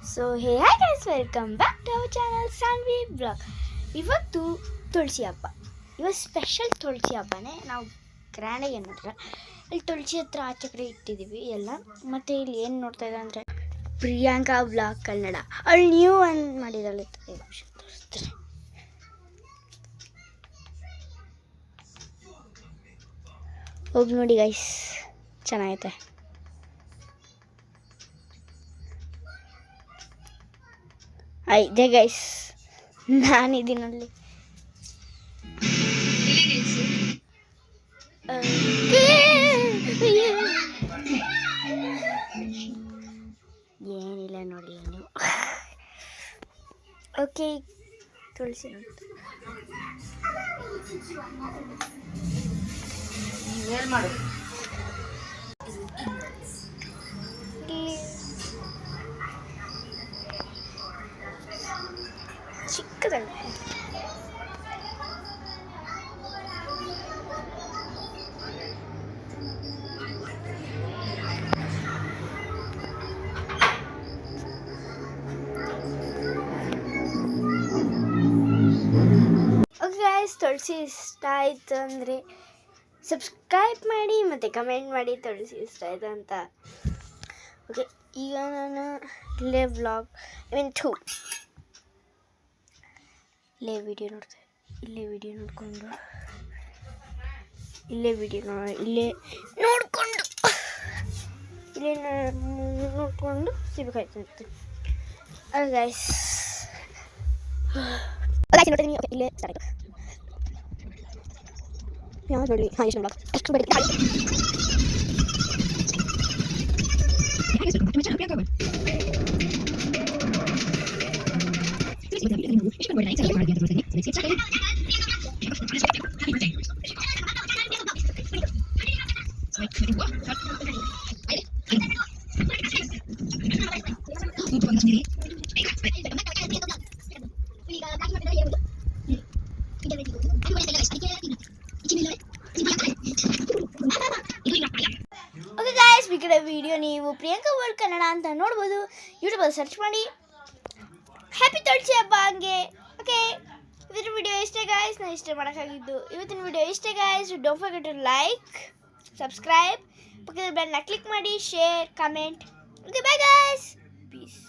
So hey hi guys, welcome back to our channel Sanvi blog. ಇವತ್ತು ತುಳಸಿ ಹಬ್ಬ. ಇವತ್ತು special ತುಳಸಿ ಹಬ್ಬನೇ. ನಾವು ಗ್ರ್ಯಾಂಡಾಗಿ ಏನು ಮಾಡಿದ್ರೆ ಇಲ್ಲಿ ತುಳಸಿ ಹತ್ರ ಆಚೆ ಕಡೆ ಇಟ್ಟಿದ್ದೀವಿ ಎಲ್ಲ. ಮತ್ತು ಇಲ್ಲಿ ಏನು ನೋಡ್ತಾ ಇದ್ದಾರೆ ಅಂದರೆ ಪ್ರಿಯಾಂಕಾ ಬ್ಲಾಗ್ ಕನ್ನಡ. ಅವಳು ನ್ಯೂ ಒಂದು ಮಾಡಿದಲ್ಲಿ ತೋರಿಸ್ತಾರೆ. ಹೋಗಿ ನೋಡಿ ಗೈಸ್, ಚೆನ್ನಾಗೈತೆ. ಇದೆ ಗೈಸ್, ನಾನಿದ್ದೀನಲ್ಲಿ. ಏನಿಲ್ಲ ನೋಡಿ ನೀವು. ಓಕೆ, ತುಳಸಿ ನೋಡಿ. ಮಾಡು ಚಿಕ್ಕದಲ್ಲ. ಓಕೆ ಗೈಸ್, ತುಳಸಿ ಇಷ್ಟ ಆಯಿತು ಅಂದರೆ ಸಬ್ಸ್ಕ್ರೈಬ್ ಮಾಡಿ ಮತ್ತು ಕಮೆಂಟ್ ಮಾಡಿ ತುಳಸಿ ಇಷ್ಟ ಆಯಿತು ಅಂತ. ಓಕೆ, ಈಗ ನಾನು ಇಲ್ಲೇ ವ್ಲಾಗ್ ಇಲ್ಲೇ ವಿಡಿಯೋ ನೋಡ್ತಾರೆ. ಇಲ್ಲೇ ವಿಡಿಯೋ ನೋಡಿಕೊಂಡು ಸಿಗಬೇಕಾಯ್ತು ಅದು ಗೈಸ್. ನೋಡ್ತೀನಿ ಇಲ್ಲೇ ಸ್ಟಾರ್ಟ್ ಆಯಿತು. ಯಾವ್ದು ನೋಡಿ? ಹಾಂ, ಇಷ್ಟು ಬ್ಲಾಗ್ ಅಷ್ಟು ಬೇಡ. ಓಕೆ ಗಾಯ್ಸ್, ಈ ಕಡೆ ವಿಡಿಯೋ ನೀವು ಪ್ರಿಯಾಂಕಾ ವರ್ಲ್ಡ್ ಕನ್ನಡ ಅಂತ ನೋಡ್ಬೋದು. ಯೂಟ್ಯೂಬಲ್ಲಿ ಸರ್ಚ್ ಮಾಡಿ. ಹ್ಯಾಪಿ ತುಳಸಿ ಹಬ್ಬ ಹಂಗೆ. ಓಕೆ, ಇವತ್ತಿನ ವಿಡಿಯೋ ಇಷ್ಟೇ ಗಾಯ್ಸ್. ನಾನು ಇಷ್ಟ ಮಾಡೋಕ್ಕಾಗಿದ್ದು ಇವತ್ತಿನ ವಿಡಿಯೋ ಇಷ್ಟೇ guys. Don't forget to like, subscribe, ಪಕ್ಕದ ಬೆಲ್ನ ಕ್ಲಿಕ್ ಮಾಡಿ, share, comment. Okay, bye guys, piece.